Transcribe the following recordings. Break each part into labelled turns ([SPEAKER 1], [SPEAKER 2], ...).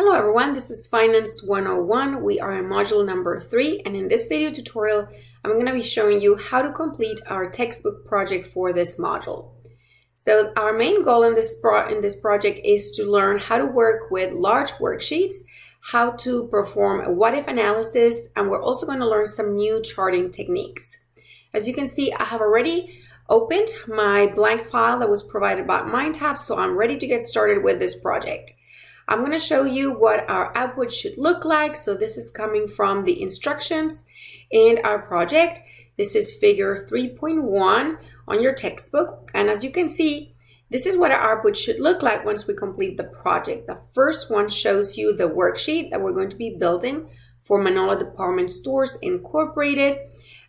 [SPEAKER 1] Hello everyone, this is Finance 101. We are in module number 3, and in this video tutorial, I'm going to be showing you how to complete our textbook project for this module. So our main goal in this project is to learn how to work with large worksheets, how to perform a what-if analysis, and we're also going to learn some new charting techniques. As you can see, I have already opened my blank file that was provided by MindTap, so I'm ready to get started with this project. I'm going to show you what our output should look like. So this is coming from the instructions in our project. This is figure 3.1 on your textbook. And as you can see, this is what our output should look like once we complete the project. The first one shows you the worksheet that we're going to be building for Manola Department Stores Incorporated.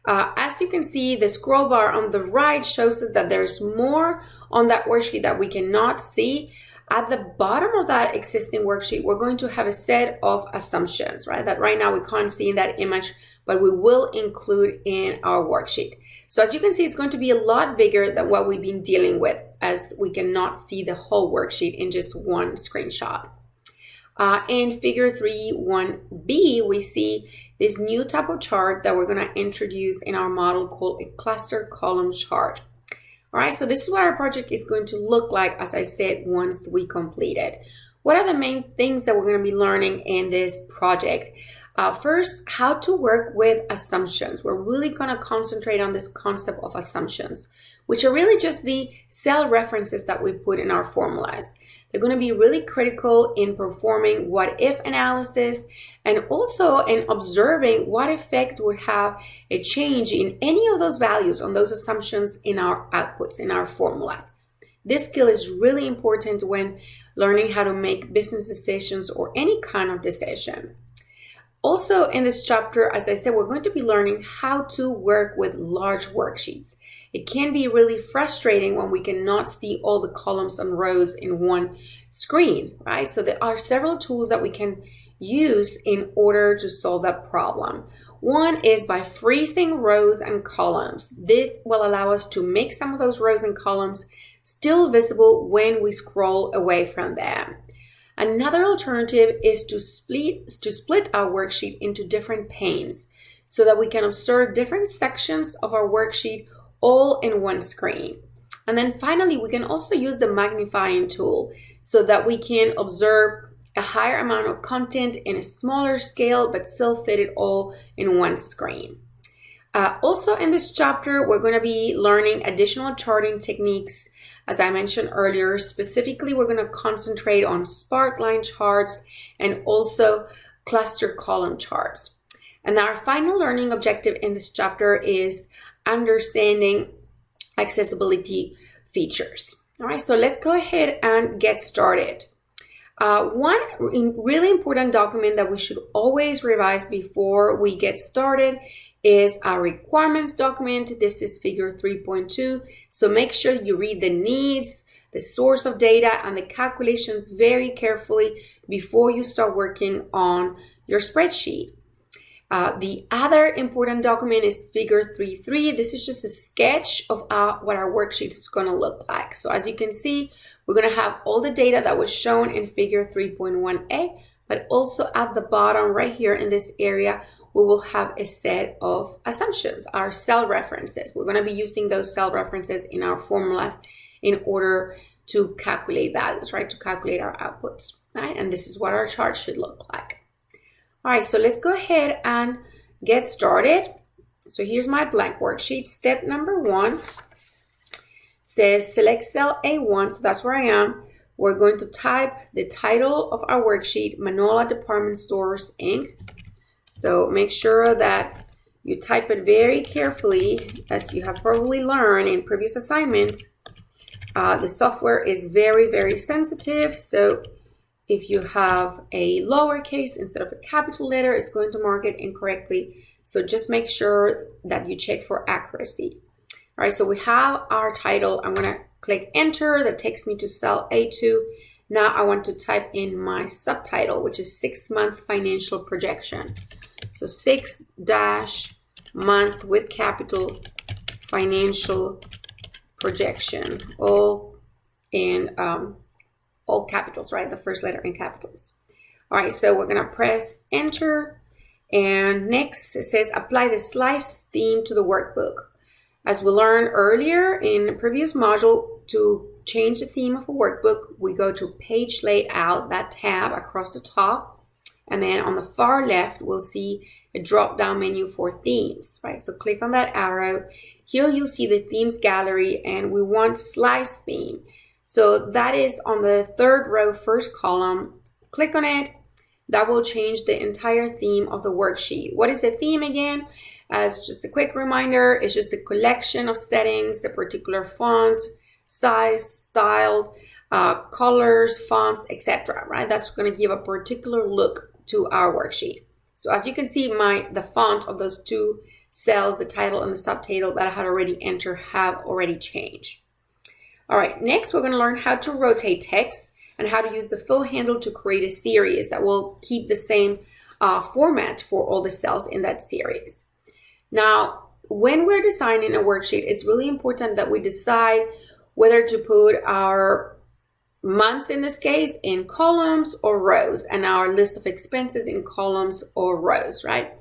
[SPEAKER 1] As you can see, the scroll bar on the right shows us that there's more on that worksheet that we cannot see. At the bottom of that existing worksheet, we're going to have a set of assumptions, right? That right now we can't see in that image, but we will include in our worksheet. So as you can see, it's going to be a lot bigger than what we've been dealing with, as we cannot see the whole worksheet in just one screenshot. In figure 3.1b, we see this new type of chart that we're going to introduce in our model called a cluster column chart. All right, so this is what our project is going to look like, as I said, once we complete it. What are the main things that we're going to be learning in this project? First, how to work with assumptions. We're really going to concentrate on this concept of assumptions, which are really just the cell references that we put in our formulas. They're going to be really critical in performing what-if analysis and also in observing what effect would have a change in any of those values on those assumptions in our outputs, in our formulas. This skill is really important when learning how to make business decisions or any kind of decision. Also in this chapter, as I said, we're going to be learning how to work with large worksheets. It can be really frustrating when we cannot see all the columns and rows in one screen, right? So there are several tools that we can use in order to solve that problem. One is by freezing rows and columns. This will allow us to make some of those rows and columns still visible when we scroll away from them. Another alternative is to split our worksheet into different panes so that we can observe different sections of our worksheet all in one screen. And then finally, we can also use the magnifying tool so that we can observe a higher amount of content in a smaller scale, but still fit it all in one screen. Also in this chapter, we're going to be learning additional charting techniques. As I mentioned earlier, specifically, we're going to concentrate on sparkline charts and also cluster column charts. And our final learning objective in this chapter is understanding accessibility features. All right, so let's go ahead and get started. One really important document that we should always revise before we get started is our requirements document. This is figure 3.2. So make sure you read the needs, the source of data, and the calculations very carefully before you start working on your spreadsheet. The other important document is figure 3.3. This is just a sketch of what our worksheet is going to look like. So as you can see, we're going to have all the data that was shown in figure 3.1a, but also at the bottom right here in this area, we will have a set of assumptions, our cell references. We're going to be using those cell references in our formulas in order to calculate values, right? To calculate our outputs, right? And this is what our chart should look like. All right, so let's go ahead and get started. So here's my blank worksheet. Step number 1 says select cell A1, so that's where I am. We're going to type the title of our worksheet, Manola Department Stores, Inc. So make sure that you type it very carefully, as you have probably learned in previous assignments. The software is very, very sensitive, so if you have a lowercase instead of a capital letter, it's going to mark it incorrectly. So just make sure that you check for accuracy. All right, so we have our title. I'm going to click enter. That takes me to cell A2. Now I want to type in my subtitle, which is 6-month financial projection. So 6-month with capital financial projection, all in all capitals, right? The first letter in capitals. All right, so we're gonna press enter, and next it says apply the slice theme to the workbook. As we learned earlier in the previous module, to change the theme of a workbook, we go to page layout, that tab across the top, and then on the far left, we'll see a drop-down menu for themes, right? So click on that arrow. Here you'll see the themes gallery, and we want slice theme. So that is on the third row, first column. Click on it. That will change the entire theme of the worksheet. What is the theme again? As just a quick reminder, it's just a collection of settings, a particular font, size, style, colors, fonts, etc. Right? That's going to give a particular look to our worksheet. So as you can see, the font of those two cells, the title and the subtitle that I had already entered, have already changed. All right, next we're going to learn how to rotate text and how to use the fill handle to create a series that will keep the same format for all the cells in that series. Now, when we're designing a worksheet, it's really important that we decide whether to put our months, in this case, in columns or rows, and our list of expenses in columns or rows, right?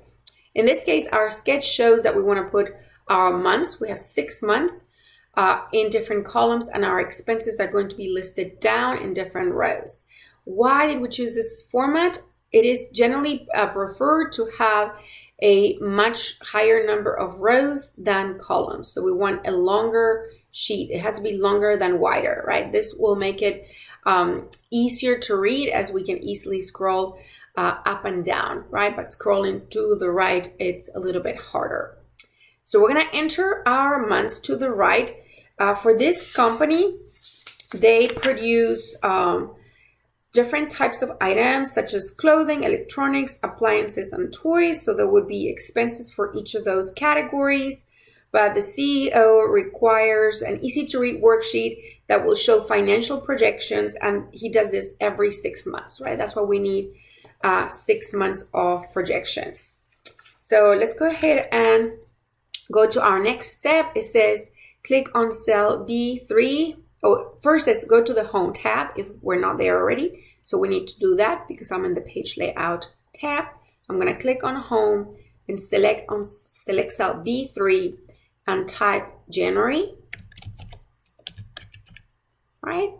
[SPEAKER 1] In this case, our sketch shows that we want to put our months. We have 6 months in different columns, and our expenses are going to be listed down in different rows. Why did we choose this format? It is generally preferred to have a much higher number of rows than columns. So we want a longer sheet. It has to be longer than wider, right? This will make it easier to read, as we can easily scroll up and down, right? But scrolling to the right, it's a little bit harder. So we're gonna enter our months to the right. For this company, they produce different types of items such as clothing, electronics, appliances, and toys. So there would be expenses for each of those categories. But the CEO requires an easy to read worksheet that will show financial projections, and he does this every 6 months, right? That's why we need 6 months of projections. So let's go ahead and go to our next step. It says click on cell B3. Oh, first let's go to the home tab if we're not there already. So we need to do that because I'm in the page layout tab. I'm going to click on home and select cell B3 and type January, right?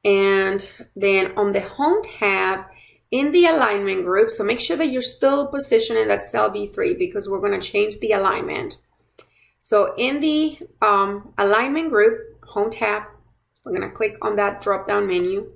[SPEAKER 1] And then on the home tab in the alignment group, so make sure that you're still positioned in that cell B3 because we're going to change the alignment. So in the alignment group, home tab, we're going to click on that drop down menu.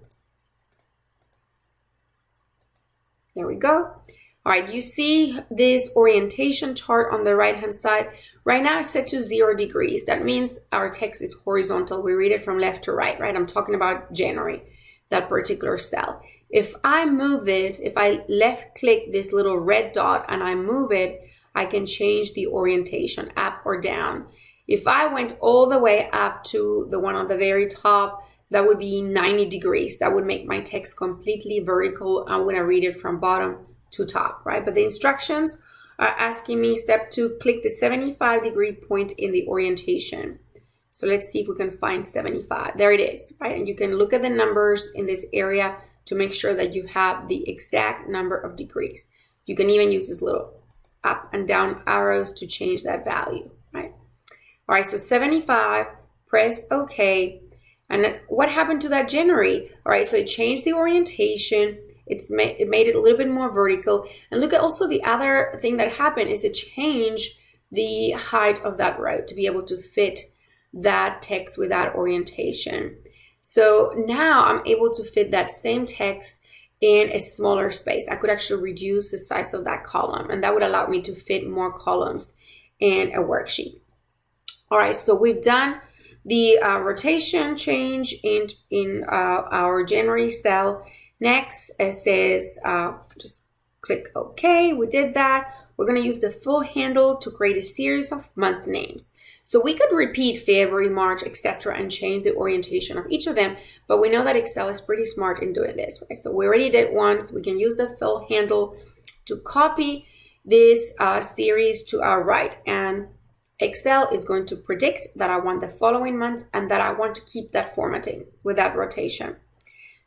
[SPEAKER 1] There we go. All right, you see this orientation chart on the right hand side. Right now it's set to 0 degrees. That means our text is horizontal. We read it from left to right, right? I'm talking about January, that particular cell. If I move this, if I left click this little red dot and I move it, I can change the orientation up or down. If I went all the way up to the one on the very top, that would be 90 degrees. That would make my text completely vertical. I'm going to read it from bottom to top, right? But the instructions are asking me, step 2, click the 75-degree point in the orientation. So let's see if we can find 75. There it is, right? And you can look at the numbers in this area to make sure that you have the exact number of degrees. You can even use this little up and down arrows to change that value, right? All right, so 75, press OK. And what happened to that January? All right, so it changed the orientation. It made it a little bit more vertical. And look at also the other thing that happened is it changed the height of that row to be able to fit that text with that orientation. So now I'm able to fit that same text in a smaller space. I could actually reduce the size of that column, and that would allow me to fit more columns in a worksheet. All right, so we've done the rotation change in our January cell. Next, it says just click OK. We did that. We're going to use the fill handle to create a series of month names. So we could repeat February, March, etc. and change the orientation of each of them, but we know that Excel is pretty smart in doing this, right? So we already did once. We can use the fill handle to copy this series to our right, and Excel is going to predict that I want the following month and that I want to keep that formatting with that rotation.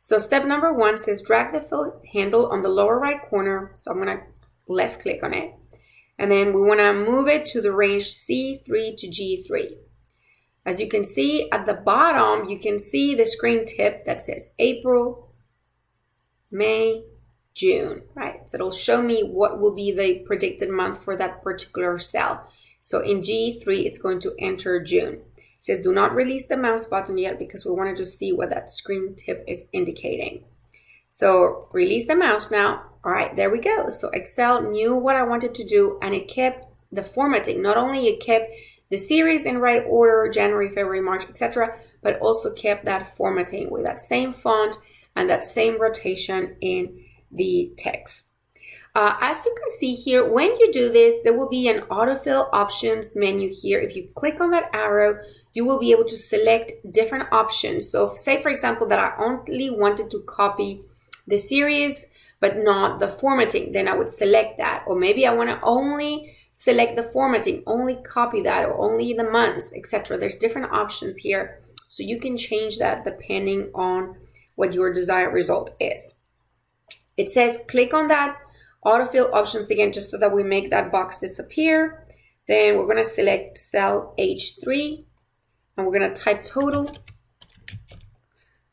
[SPEAKER 1] So step number 1 says drag the fill handle on the lower right corner. So I'm going to left click on it. And then we want to move it to the range C3 to G3. As you can see at the bottom, you can see the screen tip that says April, May, June, right? So it'll show me what will be the predicted month for that particular cell. So in G3, it's going to enter June. It says do not release the mouse button yet because we wanted to see what that screen tip is indicating. So release the mouse now. All right, there we go. So Excel knew what I wanted to do and it kept the formatting. Not only it kept the series in right order, January, February, March, etc., but also kept that formatting with that same font and that same rotation in the text. As you can see here, when you do this, there will be an autofill options menu here. If you click on that arrow, you will be able to select different options. So say, for example, that I only wanted to copy the series, but not the formatting, then I would select that. Or maybe I want to only select the formatting, only copy that, or only the months, etc. There's different options here. So you can change that depending on what your desired result is. It says click on that autofill options again, just so that we make that box disappear. Then we're going to select cell H3 and we're going to type total.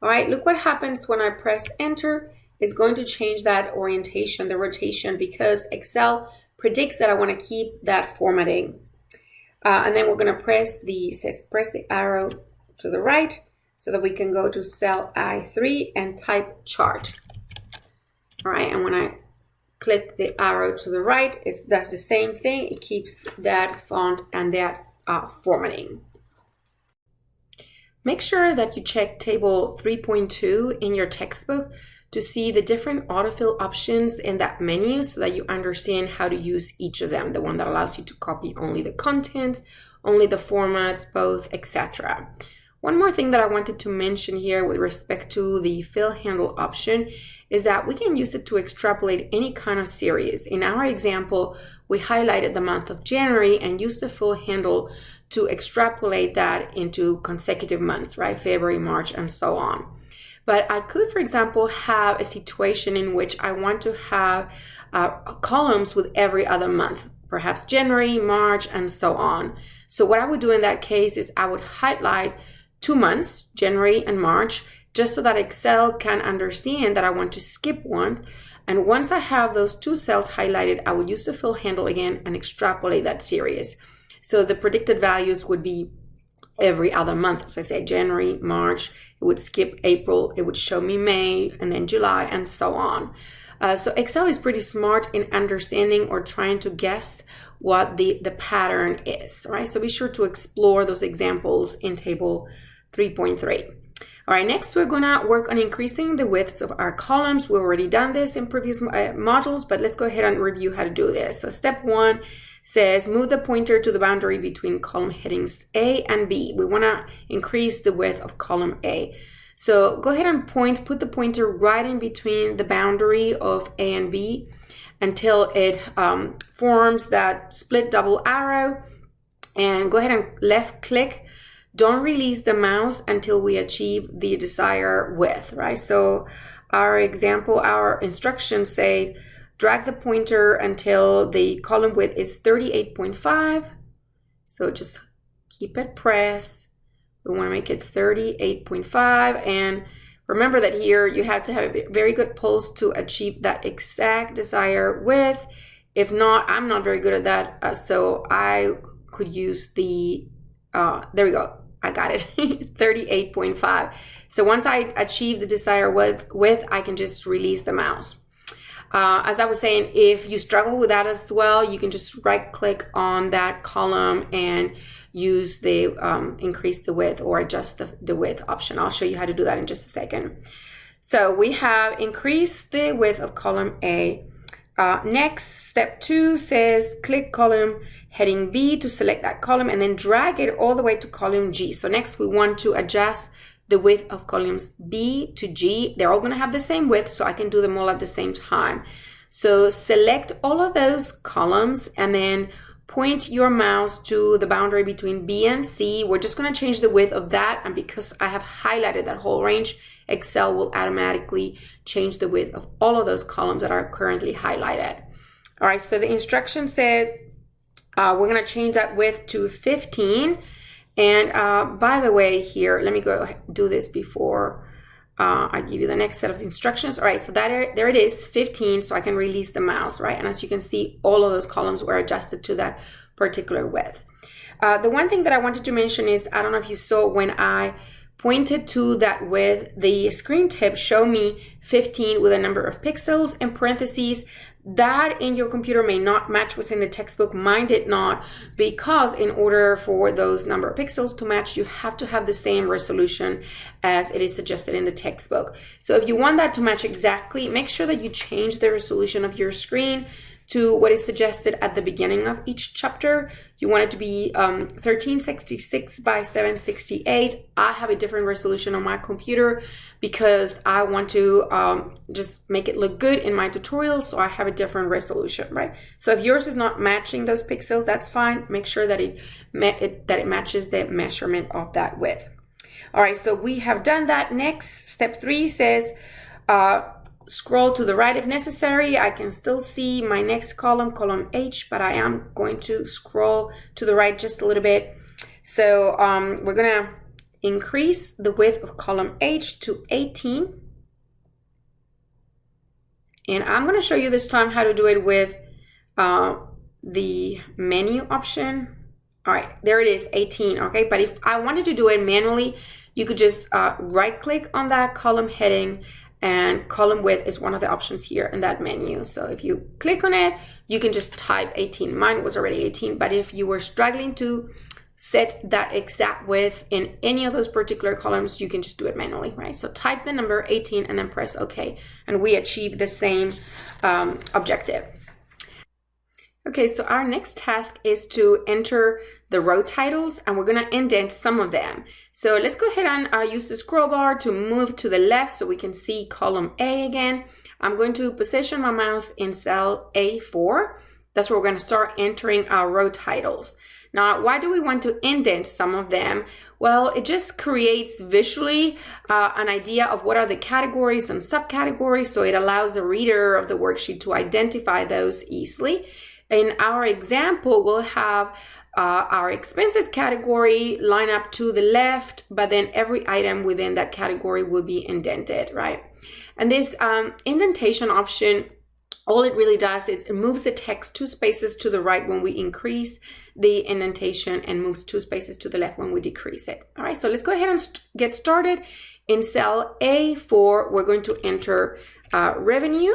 [SPEAKER 1] All right, look what happens when I press enter. It's going to change that orientation, the rotation, because Excel predicts that I want to keep that formatting. And then we're going to press the arrow to the right so that we can go to cell I3 and type chart. All right, and when I click the arrow to the right, it does the same thing. It keeps that font and that formatting. Make sure that you check table 3.2 in your textbook to see the different autofill options in that menu so that you understand how to use each of them. The one that allows you to copy only the content, only the formats, both, etc. One more thing that I wanted to mention here with respect to the fill handle option is that we can use it to extrapolate any kind of series. In our example, we highlighted the month of January and used the fill handle to extrapolate that into consecutive months, right? February, March, and so on. But I could, for example, have a situation in which I want to have columns with every other month, perhaps January, March, and so on. So what I would do in that case is I would highlight 2 months, January and March, just so that Excel can understand that I want to skip one. And once I have those 2 cells highlighted, I would use the fill handle again and extrapolate that series. So the predicted values would be every other month. As I said, January, March, it would skip April, it would show me May, and then July, and so on. So Excel is pretty smart in understanding or trying to guess what the pattern is, right? So be sure to explore those examples in table 3.3. All right, next we're gonna work on increasing the widths of our columns. We've already done this in previous modules, but let's go ahead and review how to do this. So step 1 says move the pointer to the boundary between column headings A and B. We wanna increase the width of column A. So go ahead and put the pointer right in between the boundary of A and B until it forms that split double arrow, and go ahead and left click. Don't release the mouse until we achieve the desired width, right? So our example, our instructions say drag the pointer until the column width is 38.5. So just keep it pressed. We want to make it 38.5. And remember that here you have to have a very good pulse to achieve that exact desired width. If not, I'm not very good at that. So I could use the, there we go. I got it, 38.5. So once I achieve the desired width, I can just release the mouse. As I was saying, if you struggle with that as well, you can just right click on that column and use the increase the width or adjust the width option. I'll show you how to do that in just a second. So we have increased the width of column A. Next, step 2 says click column heading B to select that column and then drag it all the way to column G. So next we want to adjust the width of columns B to G. They're all going to have the same width, so I can do them all at the same time. So select all of those columns and then point your mouse to the boundary between B and C. We're just going to change the width of that, and because I have highlighted that whole range, Excel will automatically change the width of all of those columns that are currently highlighted. All right, so the instruction says we're going to change that width to 15. And by the way, here, let me go do this before I give you the next set of instructions. All right, so there it is, 15, so I can release the mouse, right? And as you can see, all of those columns were adjusted to that particular width. The one thing that I wanted to mention is, I don't know if you saw when I pointed to that width, the screen tip showed me 15 with a number of pixels in parentheses. That in your computer may not match what's in the textbook. Mine did not, because in order for those number of pixels to match, you have to have the same resolution as it is suggested in the textbook. So if you want that to match exactly, make sure that you change the resolution of your screen to what is suggested at the beginning of each chapter. You want it to be 1366 by 768. I have a different resolution on my computer because I want to just make it look good in my tutorial, so I have a different resolution, right? So if yours is not matching those pixels, that's fine. Make sure that it matches the measurement of that width. All right, so we have done that. Next, step 3 says, scroll to the right if necessary. I can still see my next column, column H, but I am going to scroll to the right just a little bit. So we're gonna increase the width of column H to 18. And I'm gonna show you this time how to do it with the menu option. All right, there it is, 18, okay? But if I wanted to do it manually, you could just right click on that column heading, and column width is one of the options here in that menu. So if you click on it, you can just type 18. Mine was already 18, but if you were struggling to set that exact width in any of those particular columns, you can just do it manually, right? So type the number 18 and then press OK, and we achieve the same objective. Okay, so our next task is to enter the row titles, and we're gonna indent some of them. So let's go ahead and use the scroll bar to move to the left so we can see column A again. I'm going to position my mouse in cell A4. That's where we're gonna start entering our row titles. Now, why do we want to indent some of them? Well, it just creates visually an idea of what are the categories and subcategories, so it allows the reader of the worksheet to identify those easily. In our example, we'll have our expenses category line up to the left, but then every item within that category will be indented, right? And this indentation option, all it really does is it moves the text 2 spaces to the right when we increase the indentation and moves 2 spaces to the left when we decrease it. All right, so let's go ahead and get started. In cell A4, we're going to enter revenue,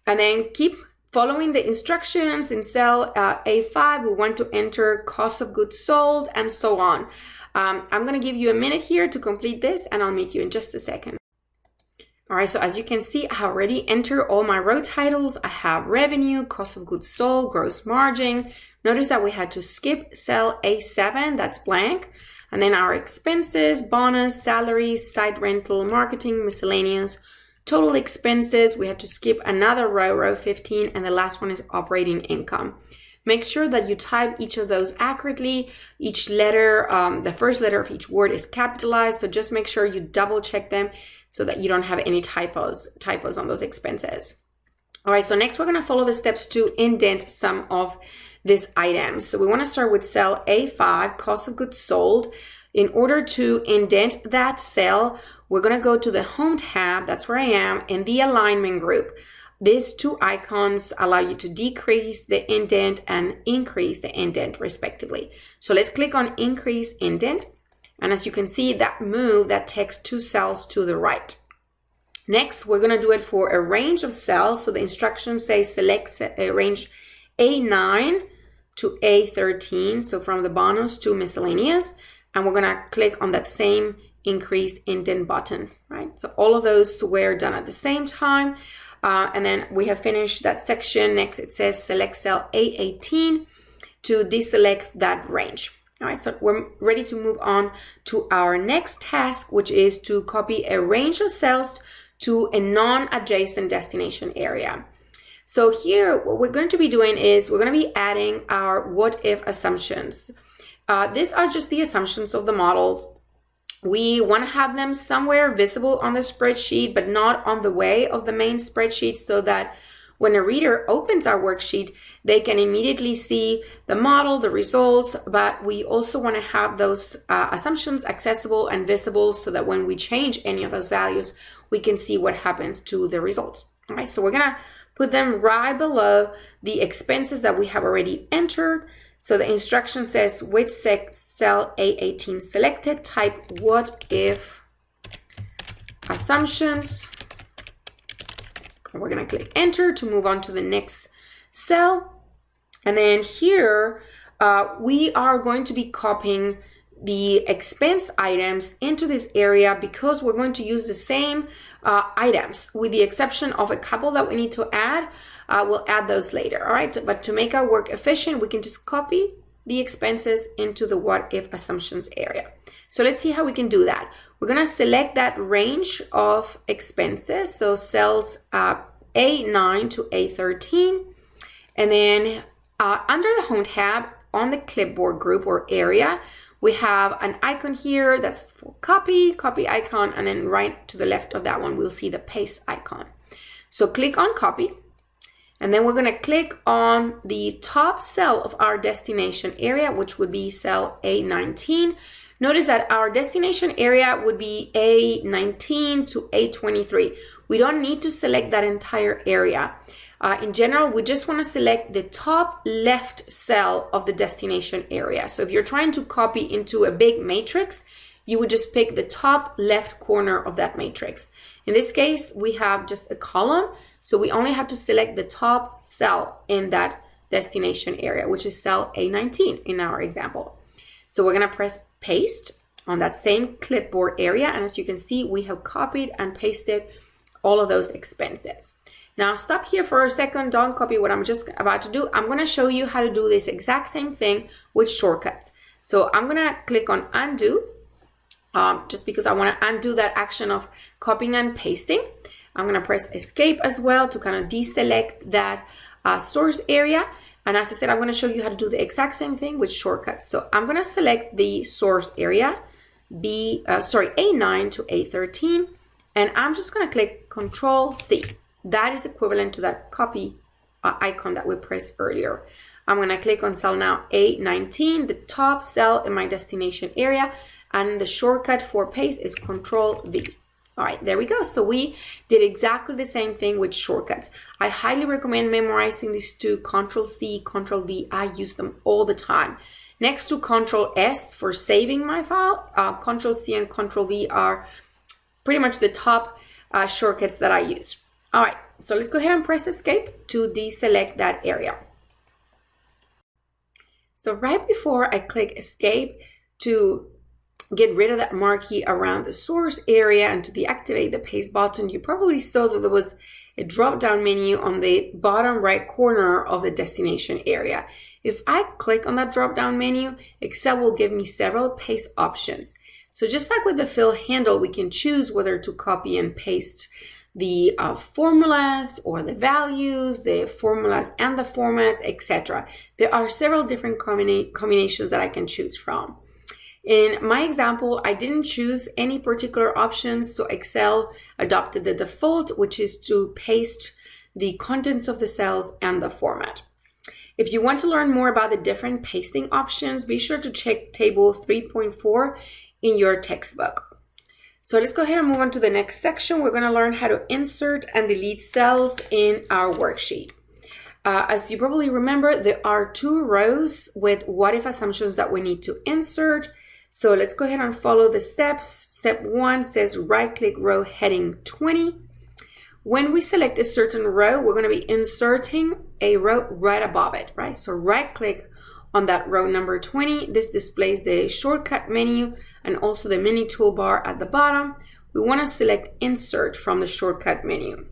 [SPEAKER 1] and then keep following the instructions. In cell A5, we want to enter cost of goods sold, and so on. I'm going to give you a minute here to complete this, and I'll meet you in just a second. All right, so as you can see, I already entered all my row titles. I have revenue, cost of goods sold, gross margin. Notice that we had to skip cell A7, that's blank. And then our expenses, bonus, salaries, site rental, marketing, miscellaneous, total expenses, we had to skip another row, row 15, and the last one is operating income. Make sure that you type each of those accurately. Each letter, the first letter of each word is capitalized, so just make sure you double check them so that you don't have any typos on those expenses. All right, so next we're gonna follow the steps to indent some of these items. So we wanna start with cell A5, cost of goods sold. In order to indent that cell, we're gonna go to the Home tab, that's where I am, in the Alignment group. These 2 icons allow you to decrease the indent and increase the indent respectively. So let's click on Increase Indent. And as you can see, that moved that text 2 cells to the right. Next, we're gonna do it for a range of cells. So the instructions say select a range A9 to A13. So from the bonus to miscellaneous. And we're gonna click on that same increase indent button, right? So all of those were done at the same time. And then we have finished that section. Next, it says select cell A18 to deselect that range. All right, so we're ready to move on to our next task, which is to copy a range of cells to a non-adjacent destination area. So here, what we're going to be doing is we're going to be adding our what-if assumptions. These are just the assumptions of the models. We want to have them somewhere visible on the spreadsheet, but not on the way of the main spreadsheet, so that when a reader opens our worksheet, they can immediately see the model, the results, but we also want to have those assumptions accessible and visible so that when we change any of those values, we can see what happens to the results. All right, so we're gonna put them right below the expenses that we have already entered. So the instruction says with cell A18 selected, type what if assumptions. We're going to click enter to move on to the next cell. And then here we are going to be copying the expense items into this area because we're going to use the same items with the exception of a couple that we need to add. We'll add those later, all right? But to make our work efficient, we can just copy the expenses into the what if assumptions area. So let's see how we can do that. We're gonna select that range of expenses, so cells A9 to A13, and then under the Home tab on the clipboard group or area, we have an icon here that's for copy icon, and then right to the left of that one, we'll see the paste icon. So click on copy, and then we're gonna click on the top cell of our destination area, which would be cell A19. Notice that our destination area would be A19 to A23. We don't need to select that entire area. In general, we just want to select the top left cell of the destination area. So if you're trying to copy into a big matrix, you would just pick the top left corner of that matrix. In this case, we have just a column, so we only have to select the top cell in that destination area, which is cell A19 in our example. So we're going to press paste on that same clipboard area, and as you can see, we have copied and pasted all of those expenses. Now stop here for a second, don't copy what I'm just about to do. I'm going to show you how to do this exact same thing with shortcuts. So I'm going to click on undo, just because I want to undo that action of copying and pasting. I'm going to press escape as well to kind of deselect that source area. And as I said, I'm going to show you how to do the exact same thing with shortcuts. So I'm going to select the source area, A9 to A13, and I'm just going to click Control C. That is equivalent to that copy icon that we pressed earlier. I'm going to click on cell now A19, the top cell in my destination area, and the shortcut for paste is Control V. All right, there we go. So we did exactly the same thing with shortcuts. I highly recommend memorizing these two, Control C, Control V. I use them all the time. Next to Control S for saving my file, Control C and Control V are pretty much the top shortcuts that I use. All right, so let's go ahead and press escape to deselect that area. So right before I click escape to get rid of that marquee around the source area and to deactivate the paste button, you probably saw that there was a drop-down menu on the bottom right corner of the destination area. If I click on that drop-down menu, Excel will give me several paste options. So just like with the fill handle, we can choose whether to copy and paste the formulas or the values, the formulas and the formats, etc. There are several different combinations that I can choose from. In my example, I didn't choose any particular options, so Excel adopted the default, which is to paste the contents of the cells and the format. If you want to learn more about the different pasting options, be sure to check table 3.4 in your textbook. So let's go ahead and move on to the next section. We're going to learn how to insert and delete cells in our worksheet. As you probably remember, there are two rows with what if assumptions that we need to insert. So let's go ahead and follow the steps. Step 1 says right-click row heading 20. When we select a certain row, we're going to be inserting a row right above it, right? So right-click on that row number 20. This displays the shortcut menu and also the mini toolbar at the bottom. We want to select insert from the shortcut menu.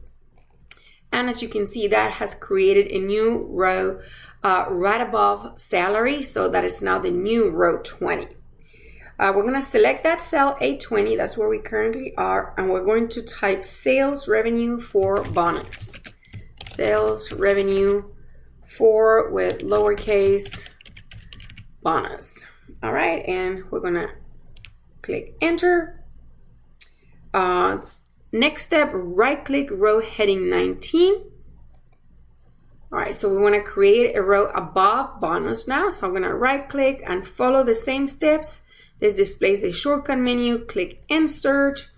[SPEAKER 1] And as you can see, that has created a new row right above salary. So that is now the new row 20. We're going to select that cell A20, that's where we currently are, and we're going to type sales revenue for bonus. Sales revenue for with lowercase bonus. All right, and we're going to click enter. Next step, right click row heading 19. All right, so we want to create a row above bonus now. So I'm going to right click and follow the same steps. This displays a shortcut menu, click insert.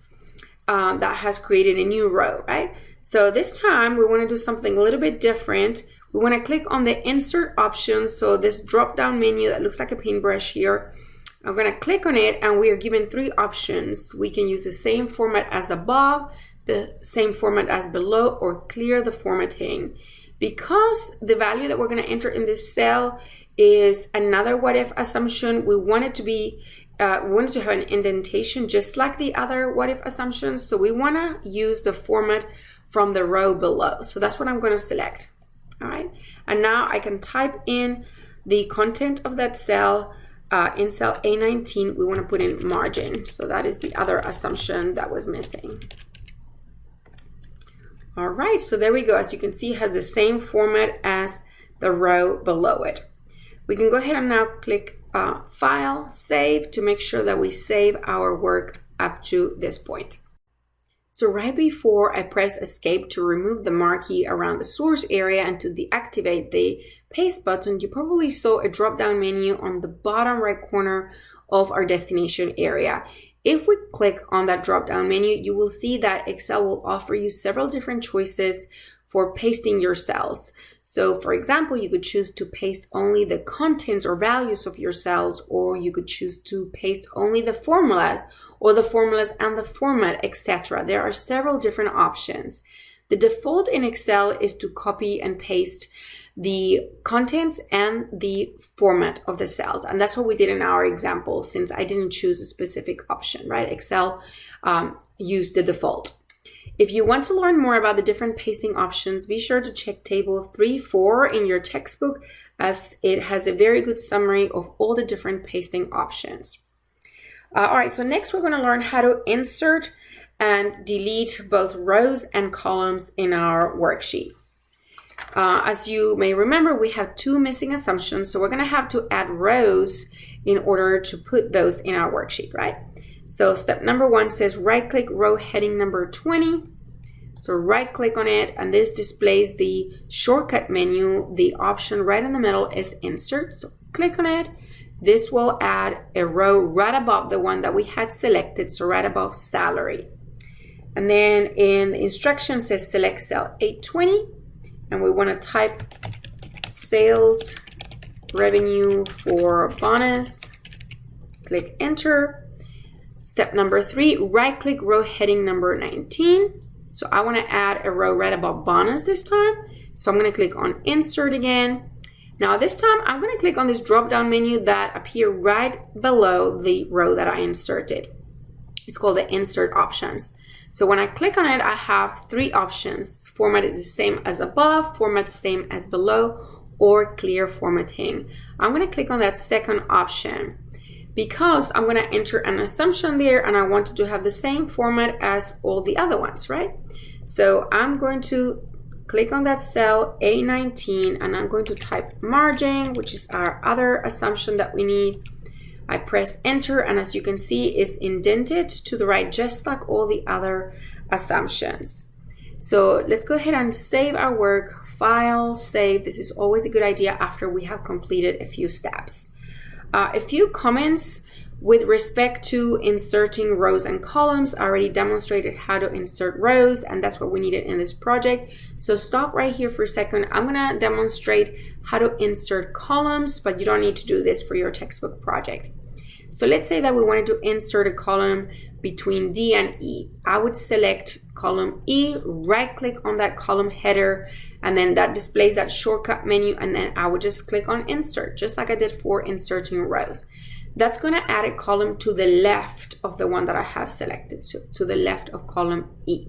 [SPEAKER 1] That has created a new row, right? So this time we want to do something a little bit different. We want to click on the insert options. So this drop down menu that looks like a paintbrush here, I'm going to click on it and we are given 3 options. We can use the same format as above, the same format as below, or clear the formatting. Because the value that we're going to enter in this cell is another what if assumption, we want it to be we wanted to have an indentation just like the other what if assumptions. So we want to use the format from the row below. So that's what I'm going to select. All right. And now I can type in the content of that cell. In cell A19, we want to put in margin. So that is the other assumption that was missing. All right. So there we go. As you can see, it has the same format as the row below it. We can go ahead and now click File, Save to make sure that we save our work up to this point. So right before I press Escape to remove the marquee around the source area and to deactivate the Paste button, you probably saw a drop-down menu on the bottom right corner of our destination area. If we click on that drop-down menu, you will see that Excel will offer you several different choices for pasting your cells. So for example, you could choose to paste only the contents or values of your cells, or you could choose to paste only the formulas, or the formulas and the format, etc. There are several different options. The default in Excel is to copy and paste the contents and the format of the cells. And that's what we did in our example, since I didn't choose a specific option, right? Excel used the default. If you want to learn more about the different pasting options, be sure to check table 3-4 in your textbook, as it has a very good summary of all the different pasting options. All right, so next we're going to learn how to insert and delete both rows and columns in our worksheet. As you may remember, we have 2 missing assumptions, so we're going to have to add rows in order to put those in our worksheet, right? So step number 1 says right click row heading number 20. So right click on it and this displays the shortcut menu. The option right in the middle is insert. So click on it. This will add a row right above the one that we had selected. So right above salary. And then in the instructions says select cell 820 and we want to type sales revenue for bonus. Click enter. Step number 3, right click row heading number 19. So I want to add a row right above bonus this time. So I'm going to click on insert again. Now this time I'm going to click on this drop down menu that appears right below the row that I inserted. It's called the insert options. So when I click on it, I have 3 options. Format is the same as above, format same as below, or clear formatting. I'm going to click on that second option, because I'm going to enter an assumption there and I want it to have the same format as all the other ones, right? So I'm going to click on that cell A19 and I'm going to type margin, which is our other assumption that we need. I press enter and as you can see, it's indented to the right, just like all the other assumptions. So let's go ahead and save our work. File, save. This is always a good idea after we have completed a few steps. A few comments with respect to inserting rows and columns. I already demonstrated how to insert rows and that's what we needed in this project. So stop right here for a second. I'm going to demonstrate how to insert columns, but you don't need to do this for your textbook project. So let's say that we wanted to insert a column between D and E. I would select column E, right click on that column header, and then that displays that shortcut menu, and then I would just click on insert, just like I did for inserting rows. That's going to add a column to the left of the one that I have selected, so to the left of column E.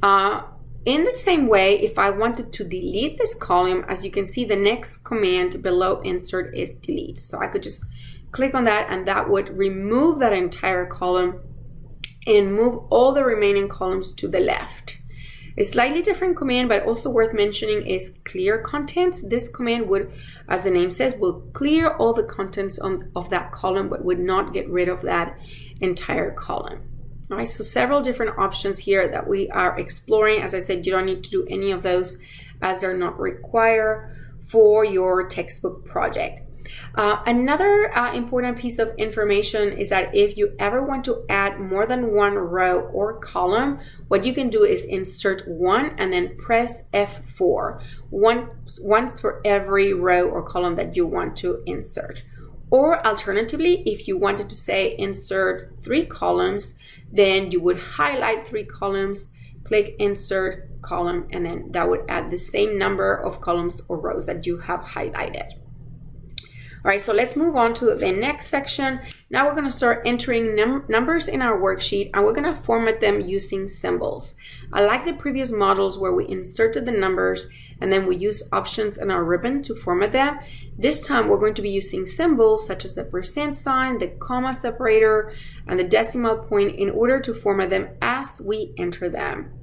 [SPEAKER 1] In the same way, if I wanted to delete this column, as you can see, the next command below insert is delete. So I could just click on that and that would remove that entire column and move all the remaining columns to the left. A slightly different command, but also worth mentioning, is clear contents. This command would, as the name says, will clear all the contents of that column, but would not get rid of that entire column. All right, so several different options here that we are exploring. As I said, you don't need to do any of those as they're not required for your textbook project. Another important piece of information is that if you ever want to add more than one row or column, what you can do is insert one and then press F4 once for every row or column that you want to insert. Or alternatively, if you wanted to say insert 3 columns, then you would highlight 3 columns, click insert column, and then that would add the same number of columns or rows that you have highlighted. All right, so let's move on to the next section. Now we're going to start entering numbers in our worksheet, and we're going to format them using symbols. Unlike the previous models where we inserted the numbers and then we use options in our ribbon to format them, this time we're going to be using symbols such as the percent sign, the comma separator, and the decimal point in order to format them as we enter them.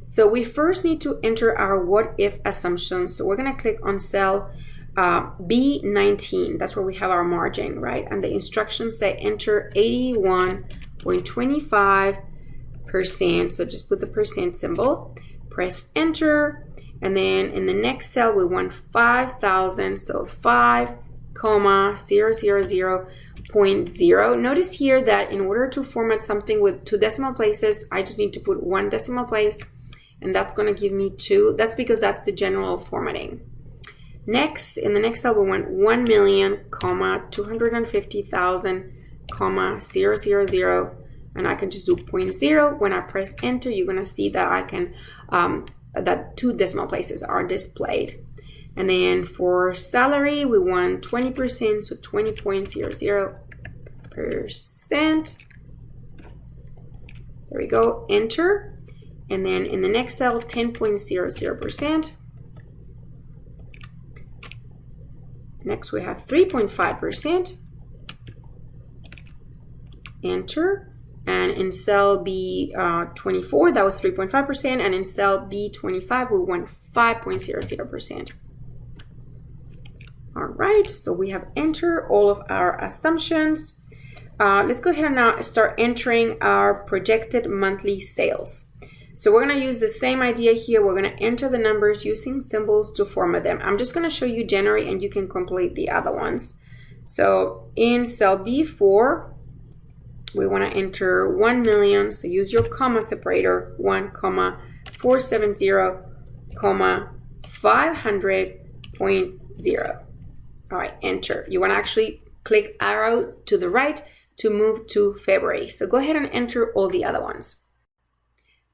[SPEAKER 1] So we first need to enter our what if assumptions. So we're going to click on cell B19, that's where we have our margin, right? And the instructions say enter 81.25%. So just put the percent symbol, press enter, and then in the next cell we want 5,000. So 5,000.0. Notice here that in order to format something with 2 decimal places, I just need to put 1 decimal place, and that's going to give me 2. That's because that's the general formatting. Next, in the next cell, we want 1,250,000,000, and I can just do 0.0. When I press enter, you're gonna see that I can that 2 decimal places are displayed. And then for salary, we want 20%, so 20.00%. There we go. Enter, and then in the next cell, 10.00%. Next, we have 3.5%. Enter. And in cell B24, that was 3.5%. And in cell B25, we want 5.00%. All right, so we have entered all of our assumptions. Let's go ahead and now start entering our projected monthly sales. So we're going to use the same idea here. We're going to enter the numbers using symbols to format them. I'm just going to show you January, and you can complete the other ones. So in cell B4, we want to enter 1 million. So use your comma separator, 1,470,500.0. All right, enter. You want to actually click arrow to the right to move to February. So go ahead and enter all the other ones.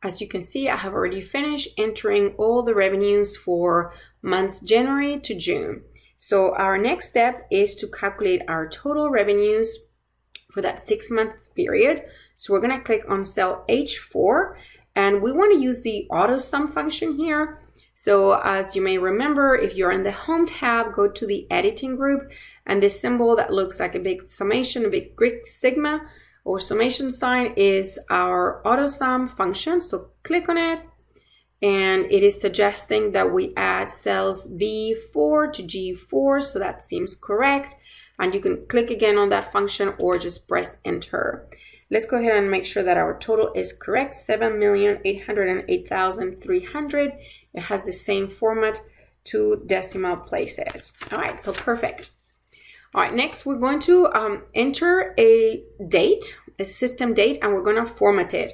[SPEAKER 1] As you can see, I have already finished entering all the revenues for months January to June. So our next step is to calculate our total revenues for that 6-month period. So we're going to click on cell H4, and we want to use the auto sum function here. So as you may remember, if you're in the home tab, go to the editing group, and this symbol that looks like a big summation, a big Greek sigma or summation sign, is our auto sum function. So click on it, and it is suggesting that we add cells B4 to G4, so that seems correct. And you can click again on that function or just press enter. Let's go ahead and make sure that our total is correct, 7,808,300. It has the same format, 2 decimal places. All right, so perfect. All right, next we're going to enter a date, a system date, and we're going to format it.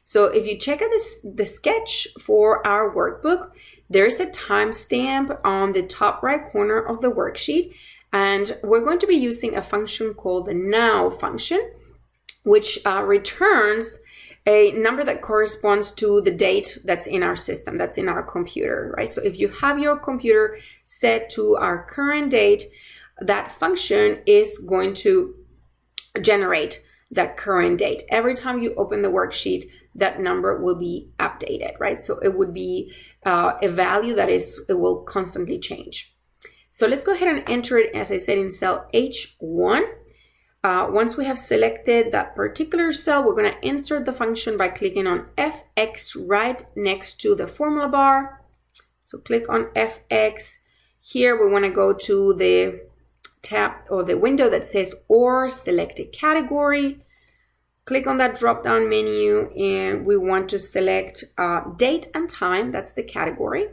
[SPEAKER 1] So if you check out the sketch for our workbook, there is a timestamp on the top right corner of the worksheet, and we're going to be using a function called the now function, which returns a number that corresponds to the date that's in our system, that's in our computer, right? So if you have your computer set to our current date, that function is going to generate that current date. Every time you open the worksheet, that number will be updated, right? So it would be a value that it will constantly change. So let's go ahead and enter it, as I said, in cell H1. once we have selected that particular cell, we're going to insert the function by clicking on FX right next to the formula bar. So click on FX. Here we want to go to the tab or the window that says or select a category. Click on that drop down menu and we want to select date and time. That's the category.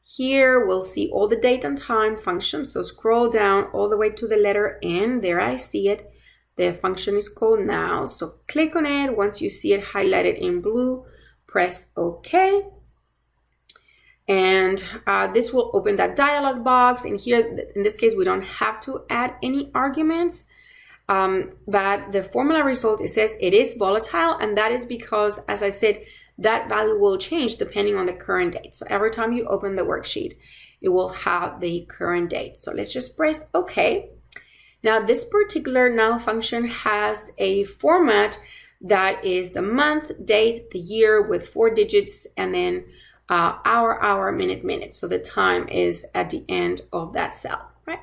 [SPEAKER 1] Here we'll see all the date and time functions. So scroll down all the way to the letter N. There I see it. The function is called now. So click on it. Once you see it highlighted in blue, press OK. And this will open that dialog box. And here, in this case, we don't have to add any arguments. But the formula result, it says it is volatile. And that is because, as I said, that value will change depending on the current date. So every time you open the worksheet, it will have the current date. So let's just press OK. Now, this particular now function has a format that is the month, date, the year with 4 digits, and then hour, minute, minute. So the time is at the end of that cell, right?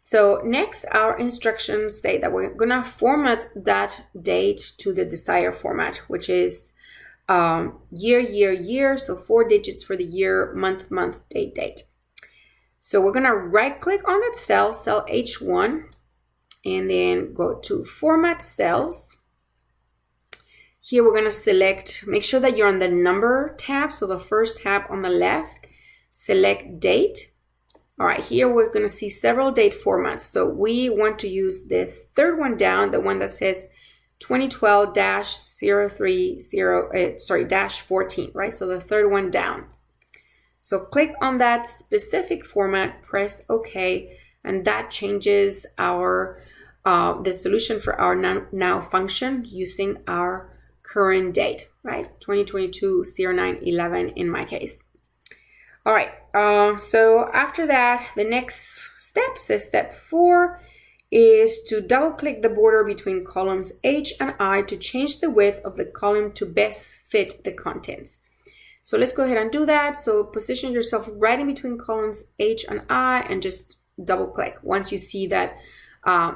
[SPEAKER 1] So next, our instructions say that we're gonna format that date to the desired format, which is year. So 4 digits for the year, month, date. So we're gonna right click on that cell H1, and then go to Format Cells. Here we're going to select, make sure that you're on the number tab. So the first tab on the left, select date. All right, here we're going to see several date formats. So we want to use the third one down, the one that says 2012-030, dash 14, right? So the third one down. So click on that specific format, press OK, and that changes our the solution for our now function using our current date, right? 2022-09-11 in my case. All right, so after that, the next step says step 4 is to double click the border between columns H and I to change the width of the column to best fit the contents. So let's go ahead and do that. So position yourself right in between columns H and I and just double click once you see that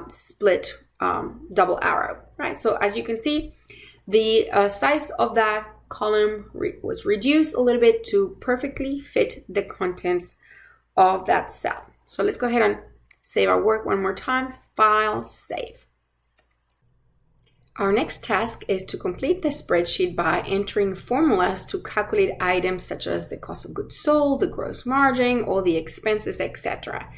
[SPEAKER 1] split double arrow, right? So as you can see, the size of that column was reduced a little bit to perfectly fit the contents of that cell. So let's go ahead and save our work one more time. File, save. Our next task is to complete the spreadsheet by entering formulas to calculate items such as the cost of goods sold, the gross margin, all the expenses, etc.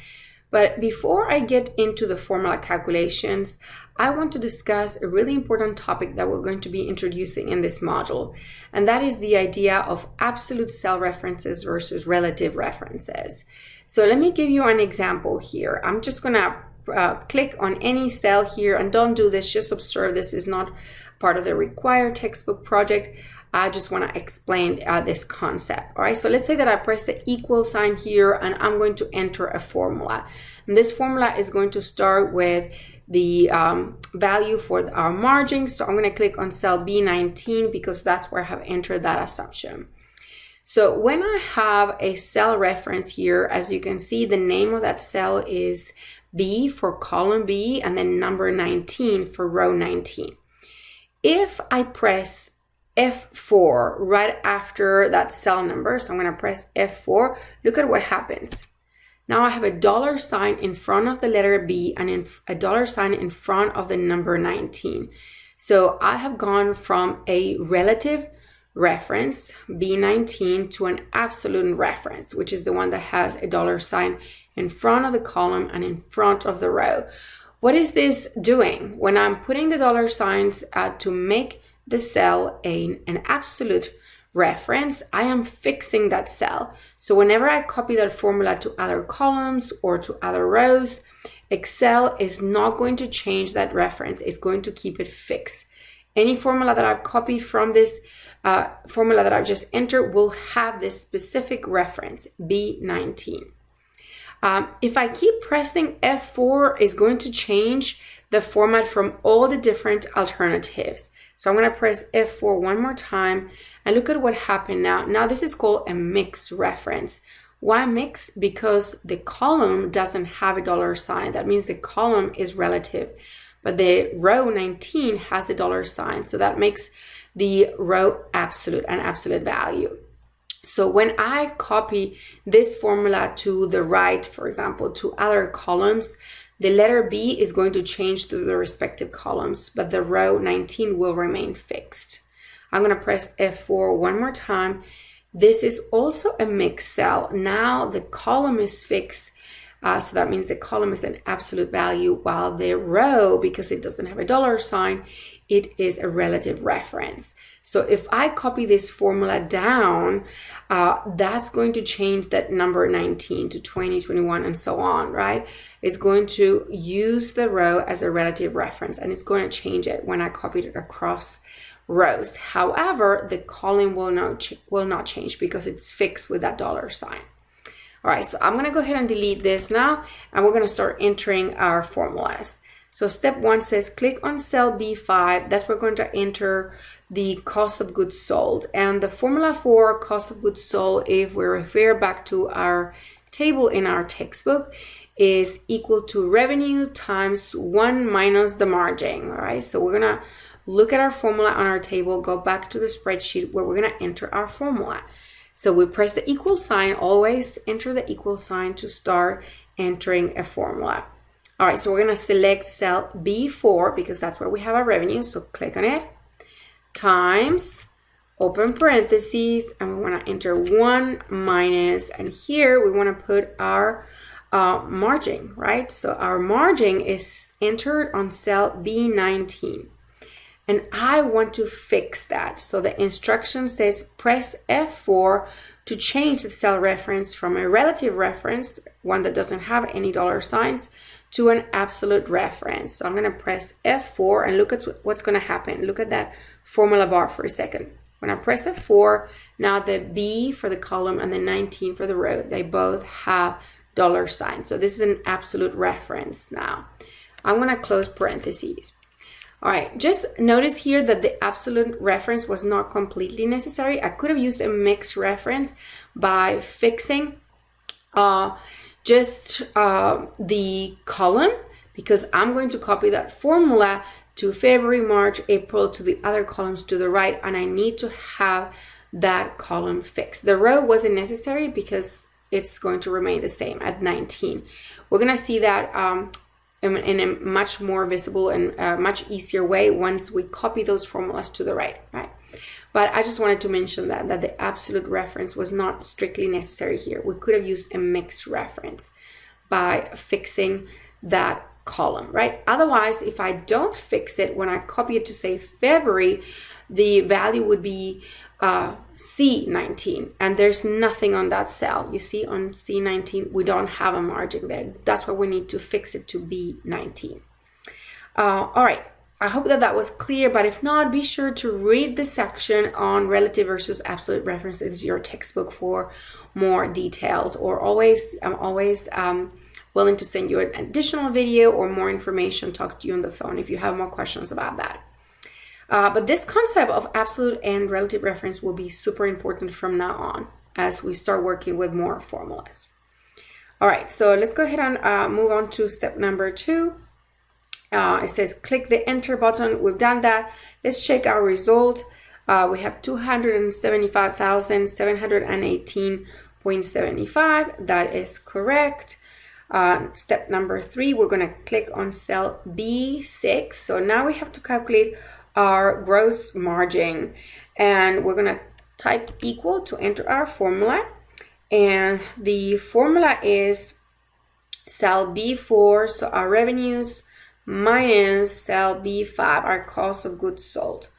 [SPEAKER 1] But before I get into the formula calculations, I want to discuss a really important topic that we're going to be introducing in this module, and that is the idea of absolute cell references versus relative references. So let me give you an example here. I'm just gonna click on any cell here, and don't do this, just observe. This is not part of the required textbook project. I just want to explain this concept. All right, so let's say that I press the equal sign here and I'm going to enter a formula. And this formula is going to start with the value for our margin. So I'm going to click on cell B19 because that's where I have entered that assumption. So when I have a cell reference here, as you can see, the name of that cell is B for column B and then number 19 for row 19. If I press F4 right after that cell number, so I'm going to press F4, look at what happens. Now I have a dollar sign in front of the letter B and a dollar sign in front of the number 19. So I have gone from a relative reference, B19, to an absolute reference, which is the one that has a dollar sign in front of the column and in front of the row. What is this doing? When I'm putting the dollar signs to make the cell an absolute reference, I am fixing that cell. So whenever I copy that formula to other columns or to other rows, Excel is not going to change that reference. It's going to keep it fixed. Any formula that I've copied from this formula that I've just entered will have this specific reference, B19. If I keep pressing F4, it's going to change the format from all the different alternatives. So I'm going to press F4 one more time and look at what happened now. Now this is called a mixed reference. Why mixed? Because the column doesn't have a dollar sign. That means the column is relative. but the row 19 has the dollar sign. So that makes the row absolute, an absolute value. So when I copy this formula to the right, for example, to other columns, the letter B is going to change to the respective columns, but the row 19 will remain fixed. I'm going to press F4 one more time. This is also a mixed cell. Now the column is fixed, so that means the column is an absolute value, while the row, because it doesn't have a dollar sign, it is a relative reference. So if I copy this formula down, that's going to change that number 19 to 20, 21, and so on, right? It's going to use the row as a relative reference, and it's going to change it when I copied it across rows. However, the column will not change because it's fixed with that dollar sign. All right, so I'm going to go ahead and delete this now, and we're going to start entering our formulas. So step 1 says click on cell B5. That's where we're going to enter the cost of goods sold. And the formula for cost of goods sold, if we refer back to our table in our textbook, is equal to revenue times 1 minus the margin. All right, so we're going to look at our formula on our table, go back to the spreadsheet where we're going to enter our formula. So we press the equal sign, always enter the equal sign to start entering a formula. All right, so we're going to select cell B4 because that's where we have our revenue. So click on it, times, open parentheses, and we want to enter 1 minus, and here we want to put our margin, right? So our margin is entered on cell B19. And I want to fix that. So the instruction says press F4 to change the cell reference from a relative reference, one that doesn't have any dollar signs, to an absolute reference. So I'm going to press F4 and look at what's going to happen. Look at that formula bar for a second. When I press F4, now the B for the column and the 19 for the row, they both have dollar signs. So this is an absolute reference now. I'm going to close parentheses. All right, just notice here that the absolute reference was not completely necessary. I could have used a mixed reference by fixing just the column, because I'm going to copy that formula to February, March, April, to the other columns to the right, and I need to have that column fixed. The row wasn't necessary because it's going to remain the same at 19. We're going to see that in a much more visible and much easier way once we copy those formulas to the right? But I just wanted to mention that the absolute reference was not strictly necessary here. We could have used a mixed reference by fixing that column, right? Otherwise, if I don't fix it, when I copy it to say February, the value would be C19, and there's nothing on that cell. You see on C19, we don't have a margin there. That's why we need to fix it to B19. All right, I hope that was clear, but if not, be sure to read the section on relative versus absolute references in your textbook for more details, or I'm always willing to send you an additional video or more information, talk to you on the phone if you have more questions about that. But this concept of absolute and relative reference will be super important from now on as we start working with more formulas. All right, so let's go ahead and move on to step number 2. It says click the enter button. We've done that. Let's check our result. We have 275,718.75. That is correct. Step number 3, we're going to click on cell B6. So now we have to calculate our gross margin, and we're going to type equal to enter our formula, and the formula is cell B4, so our revenues minus cell B5, our cost of goods sold.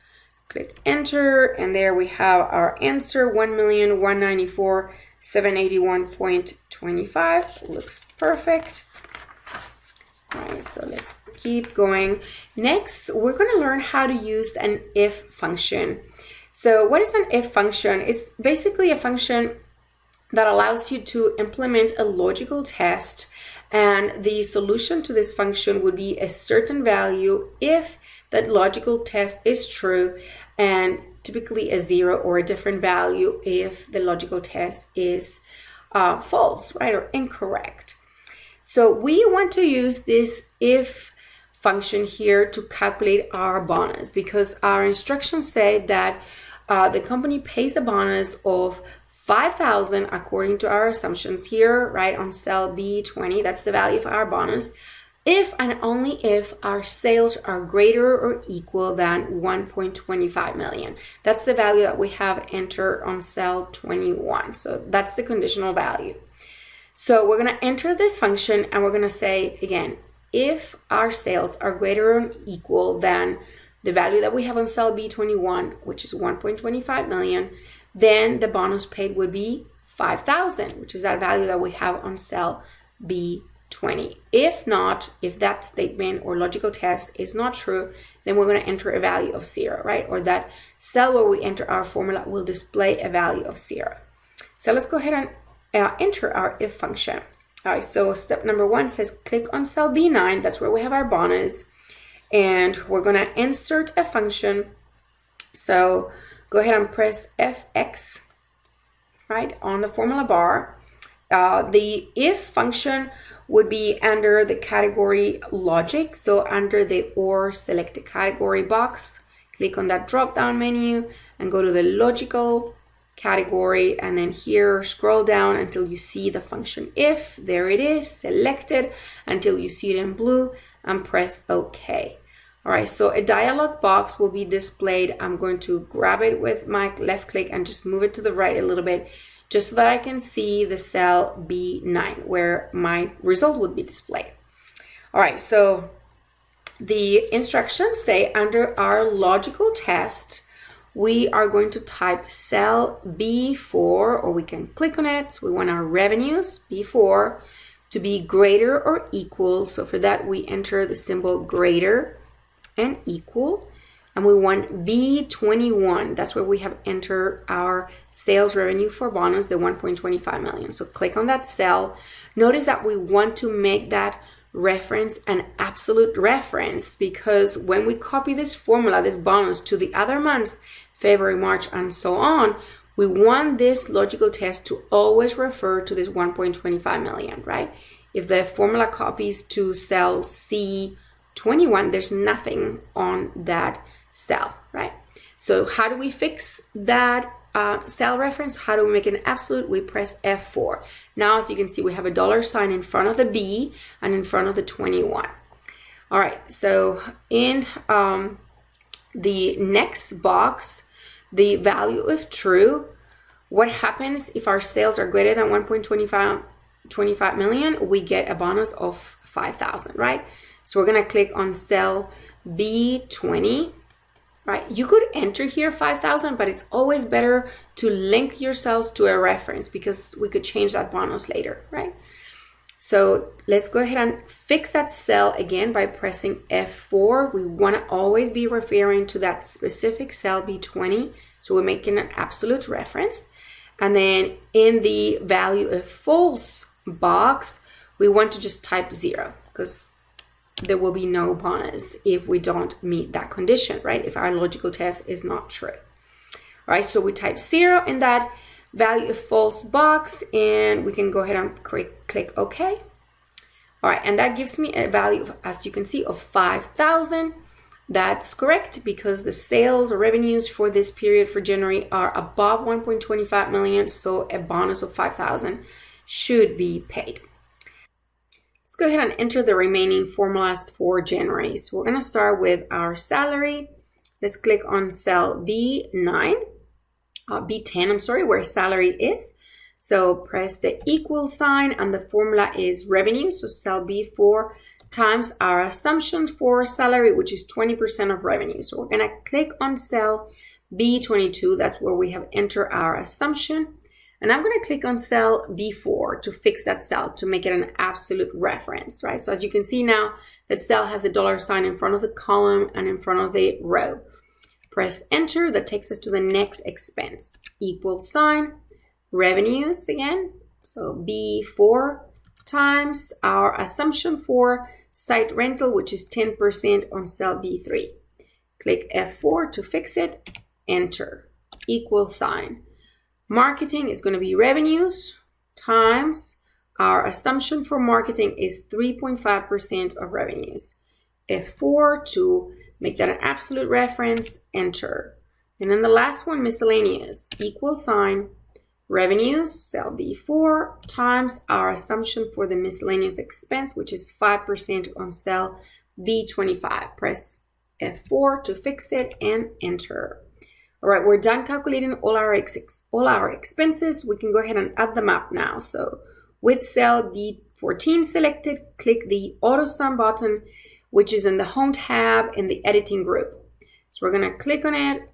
[SPEAKER 1] Click enter, and there we have our answer, 1,194,781.25. Looks perfect. All right, so let's keep going. Next, we're going to learn how to use an if function. So what is an if function? It's basically a function that allows you to implement a logical test, and the solution to this function would be a certain value if that logical test is true, and typically a 0 or a different value if the logical test is false, right, or incorrect. So we want to use this if function here to calculate our bonus, because our instructions say that the company pays a bonus of 5,000 according to our assumptions here, right, on cell B20. That's the value of our bonus. If and only if our sales are greater or equal than 1.25 million. That's the value that we have entered on cell 21. So that's the conditional value. So we're going to enter this function and we're going to say, again, if our sales are greater or equal than the value that we have on cell B21, which is 1.25 million, then the bonus paid would be 5,000, which is that value that we have on cell B20. If not, if that statement or logical test is not true, then we're going to enter a value of 0, right? Or that cell where we enter our formula will display a value of 0. So let's go ahead and enter our if function. All right, so step number 1 says click on cell B9. That's where we have our bonus. And we're going to insert a function. So go ahead and press Fx, right, on the formula bar. The if function would be under the category logic. So under the or select the category box, click on that drop down menu and go to the logical category, and then here scroll down until you see the function if. There it is, select it until you see it in blue and press OK. All right, so a dialog box will be displayed. I'm going to grab it with my left click and just move it to the right a little bit, just so that I can see the cell B9 where my result would be displayed. All right, so the instructions say under our logical test, we are going to type cell B4, or we can click on it. So we want our revenues, B4, to be greater or equal. So for that, we enter the symbol greater and equal. And we want B21. That's where we have entered our sales revenue for bonus, the 1.25 million. So click on that cell. Notice that we want to make that reference an absolute reference, because when we copy this formula, this bonus, to the other months, February, March, and so on, we want this logical test to always refer to this 1.25 million, right? If the formula copies to cell C21, there's nothing on that cell, right? So how do we fix that cell reference? How do we make an absolute? We press F4. Now, as you can see, we have a dollar sign in front of the B and in front of the 21. All right, so in the next box, the value if true, what happens if our sales are greater than 1.25 million? We get a bonus of 5,000, right? So we're gonna click on cell B20. Right, you could enter here 5,000, but it's always better to link your cells to a reference, because we could change that bonus later, right? So let's go ahead and fix that cell again by pressing F4. We want to always be referring to that specific cell B20, so we're making an absolute reference. And then in the value if false box, we want to just type 0, because there will be no bonus if we don't meet that condition, right? If our logical test is not true. All right, so we type 0 in that value if false box, and we can go ahead and click OK. All right, and that gives me a value of, as you can see, of 5,000. That's correct, because the sales or revenues for this period for January are above 1.25 million, so a bonus of 5,000 should be paid. Let's go ahead and enter the remaining formulas for January. So we're going to start with our salary. Let's click on cell B9, B10, I'm sorry, where salary is. So press the equal sign, and the formula is revenue. So cell B4 times our assumption for salary, which is 20% of revenue. So we're going to click on cell B22. That's where we have entered our assumption. And I'm going to click on cell B4 to fix that cell, to make it an absolute reference, right? So as you can see now, that cell has a dollar sign in front of the column and in front of the row. Press enter. That takes us to the next expense. Equal sign, revenues again. So B4 times our assumption for site rental, which is 10% on cell B3. Click F4 to fix it. Enter. Equal sign. Marketing is going to be revenues times our assumption for marketing is 3.5% of revenues. F4 to make that an absolute reference, enter. And then the last one, miscellaneous, equal sign, revenues, cell B4, times our assumption for the miscellaneous expense, which is 5% on cell B25. Press F4 to fix it and enter. All right, we're done calculating all our expenses. We can go ahead and add them up now. So with cell B14 selected, click the auto sum button, which is in the home tab in the editing group. So we're gonna click on it.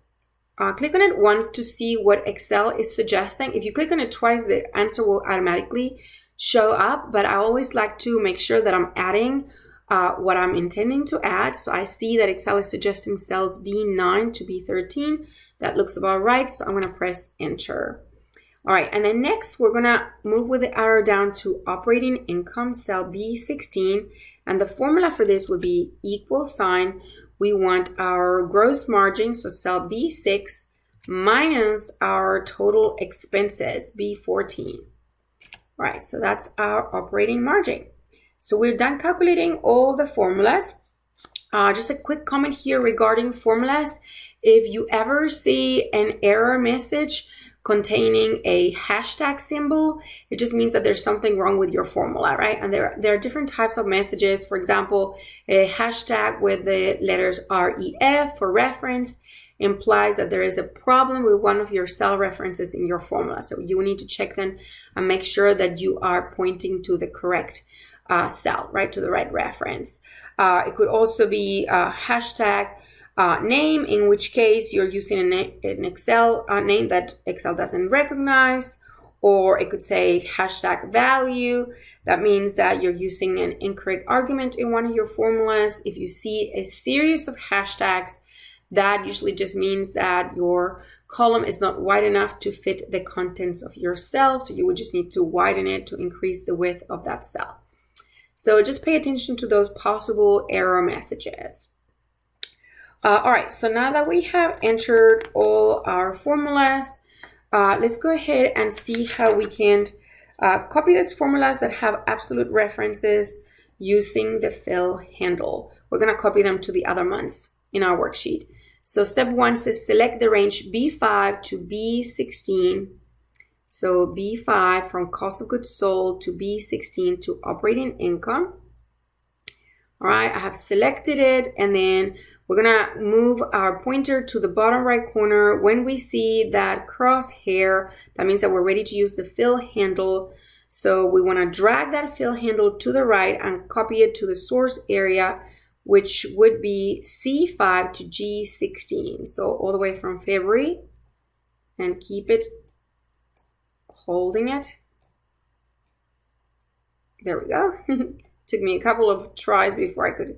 [SPEAKER 1] Click on it once to see what Excel is suggesting. If you click on it twice, the answer will automatically show up, but I always like to make sure that I'm adding what I'm intending to add. So I see that Excel is suggesting cells B9 to B13. That looks about right, so I'm gonna press enter. All right, and then next we're gonna move with the arrow down to operating income, cell B16, and the formula for this would be equal sign. We want our gross margin, so cell B6, minus our total expenses, B14. All right, so that's our operating margin. So we're done calculating all the formulas. Just a quick comment here regarding formulas. If you ever see an error message containing a hashtag symbol, it just means that there's something wrong with your formula, right? And there are different types of messages. For example, a hashtag with the letters REF for reference implies that there is a problem with one of your cell references in your formula. So you need to check them and make sure that you are pointing to the correct cell, right, to the right reference. It could also be a hashtag name, in which case you're using an Excel name that Excel doesn't recognize, or it could say hashtag value. That means that you're using an incorrect argument in one of your formulas. If you see a series of hashtags, that usually just means that your column is not wide enough to fit the contents of your cell, so you would just need to widen it to increase the width of that cell. So just pay attention to those possible error messages. All right, so now that we have entered all our formulas, let's go ahead and see how we can copy these formulas that have absolute references using the fill handle. We're gonna copy them to the other months in our worksheet. So step 1 says select the range B5 to B16. So B5 from cost of goods sold to B16 to operating income. All right, I have selected it, and then we're gonna move our pointer to the bottom right corner. When we see that crosshair, that means that we're ready to use the fill handle. So we wanna drag that fill handle to the right and copy it to the source area, which would be C5 to G16. So all the way from February, and keep it holding it. There we go. Took me a couple of tries before I could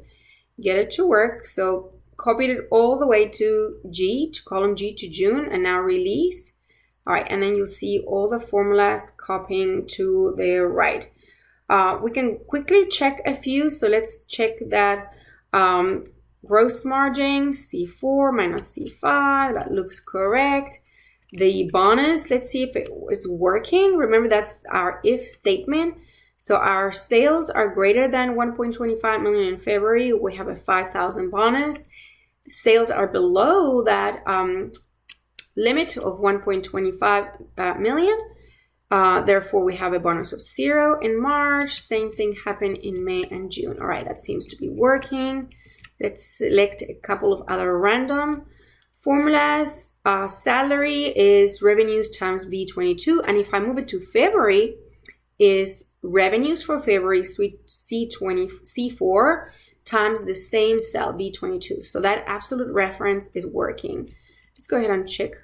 [SPEAKER 1] get it to work. So copied it all the way to G, to column G to June, and now release. All right, and then you'll see all the formulas copying to the right. We can quickly check a few. So let's check that gross margin, C4 minus C5, that looks correct. The bonus, let's see if it is working. Remember, that's our if statement. So our sales are greater than 1.25 million in February. We have a 5,000 bonus. Sales are below that limit of 1.25 million. Therefore, we have a bonus of 0 in March. Same thing happened in May and June. All right, that seems to be working. Let's select a couple of other random formulas. Salary is revenues times B22. And if I move it to February, is revenues for February, C4 times the same cell, B22. So that absolute reference is working. Let's go ahead and check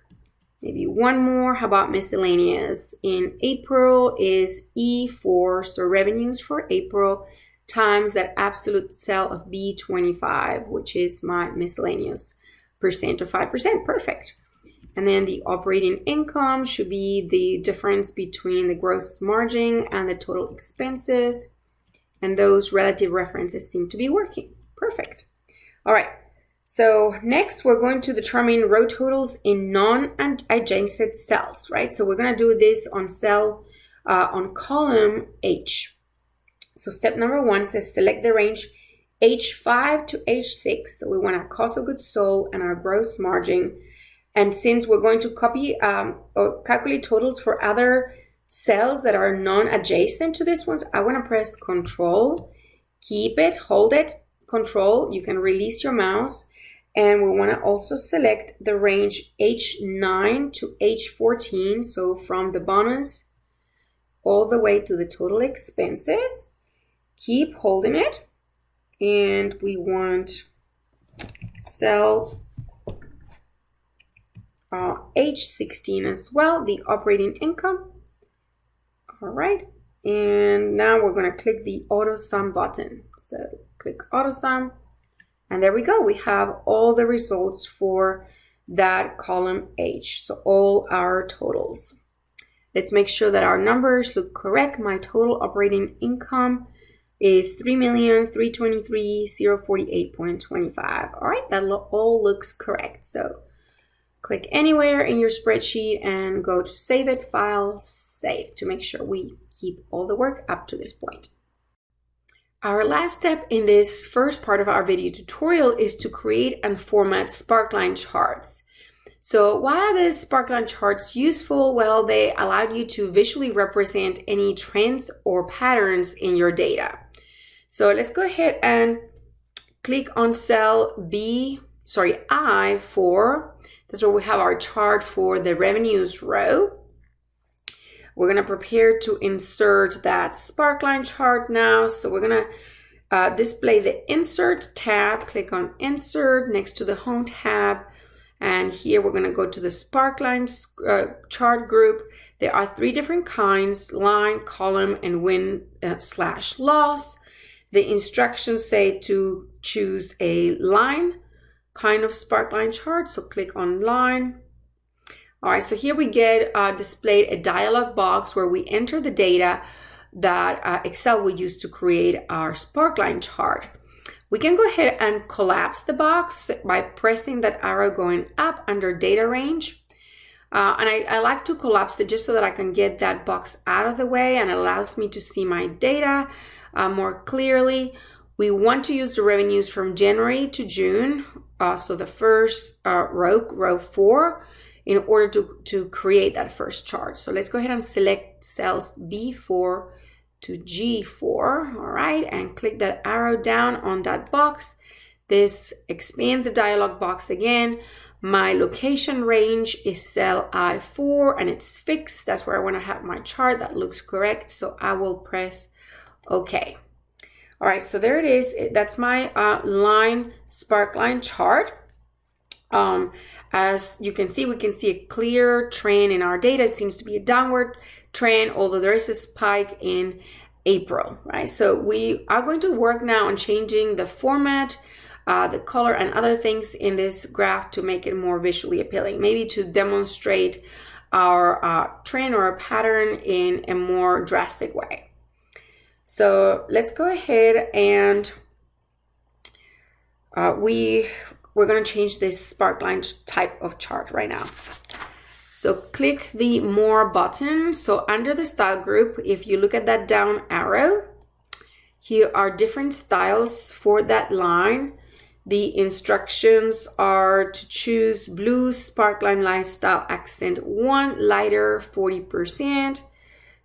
[SPEAKER 1] maybe one more. How about miscellaneous? In April is E4, so revenues for April times that absolute cell of B25, which is my miscellaneous percent of 5%. Perfect. And then the operating income should be the difference between the gross margin and the total expenses. And those relative references seem to be working. Perfect. All right. So next we're going to determine row totals in non-adjacent cells, right? So we're going to do this on on column H. So step number 1 says select the range H5 to H6. So we want our cost of goods sold and our gross margin. And since we're going to copy or calculate totals for other cells that are non-adjacent to this one, I want to press Control, keep it, hold it, Control. You can release your mouse. And we want to also select the range H9 to H14. So from the bonus all the way to the total expenses. Keep holding it. And we want cell H16 as well, the operating income. All right. And now we're going to click the auto sum button. So click auto sum. And there we go. We have all the results for that column H. So all our totals. Let's make sure that our numbers look correct. My total operating income is $3,323,048.25. All right, that all looks correct. So click anywhere in your spreadsheet and go to Save It, File, Save to make sure we keep all the work up to this point. Our last step in this first part of our video tutorial is to create and format sparkline charts. So why are the sparkline charts useful? Well, they allow you to visually represent any trends or patterns in your data. So let's go ahead and click on cell I4. That's where we have our chart for the revenues row. We're going to prepare to insert that sparkline chart now. So we're going to display the Insert tab. Click on Insert next to the Home tab. And here we're going to go to the sparkline chart group. There are 3 different kinds: line, column, and win/loss. The instructions say to choose a line kind of sparkline chart. So click on line. All right, so here we get displayed a dialog box where we enter the data that Excel will use to create our sparkline chart. We can go ahead and collapse the box by pressing that arrow going up under data range. And I like to collapse it just so that I can get that box out of the way, and it allows me to see my data more clearly. We want to use the revenues from January to June. So the first row 4, in order to create that first chart. So let's go ahead and select cells B4 to G4, all right, and click that arrow down on that box. This expands the dialog box again. My location range is cell I4 and it's fixed. That's where I want to have my chart. That looks correct, so I will press OK. All right, so there it is. That's my line sparkline chart. As you can see, we can see a clear trend in our data. It seems to be a downward trend, although there is a spike in April, right? So we are going to work now on changing the format, the color, and other things in this graph to make it more visually appealing, maybe to demonstrate our trend or a pattern in a more drastic way. So let's go ahead and we're going to change this sparkline type of chart right now. So click the More button. So under the style group, if you look at that down arrow, here are different styles for that line. The instructions are to choose blue sparkline lifestyle accent 1, lighter 40%.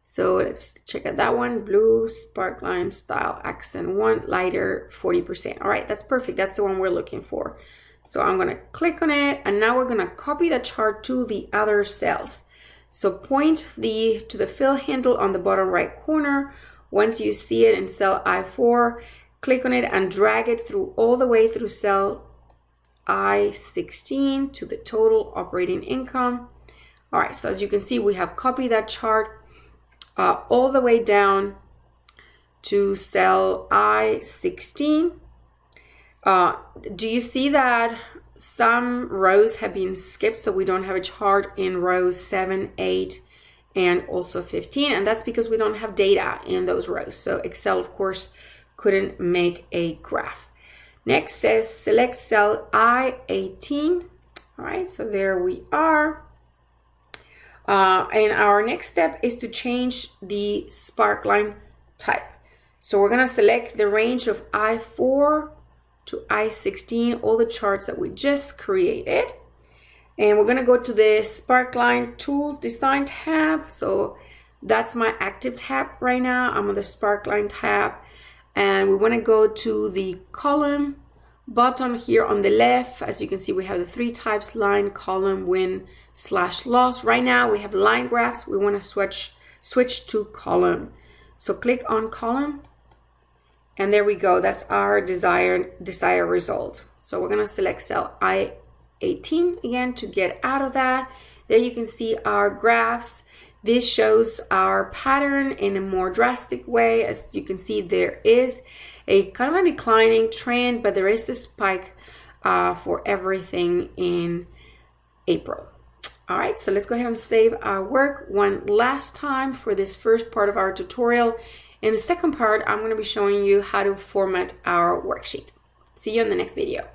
[SPEAKER 1] So let's check out that one, blue sparkline style accent 1, lighter 40%. All right, that's perfect. That's the one we're looking for. So I'm going to click on it, and now we're going to copy the chart to the other cells. So point to the fill handle on the bottom right corner. Once you see it in cell I4, click on it and drag it through all the way through cell I16 to the total operating income. All right, so as you can see, we have copied that chart all the way down to cell I16. Do you see that some rows have been skipped, so we don't have a chart in rows 7, 8, and also 15, and that's because we don't have data in those rows. So Excel, of course, couldn't make a graph. Next says select cell I18. All right, so there we are. And our next step is to change the sparkline type. So we're going to select the range of I4 to I16, all the charts that we just created. And we're going to go to the Sparkline Tools Design tab. So that's my active tab right now. I'm on the Sparkline tab. And we want to go to the column button here on the left. As you can see, we have the 3 types: line, column, win, / loss. Right now we have line graphs. We want to switch to column. So click on column. And there we go. That's our desired result. So we're going to select cell I18 again to get out of that. There you can see our graphs. This shows our pattern in a more drastic way. As you can see, there is a kind of a declining trend, but there is a spike for everything in April. All right, so let's go ahead and save our work one last time for this first part of our tutorial. In the second part, I'm going to be showing you how to format our worksheet. See you in the next video.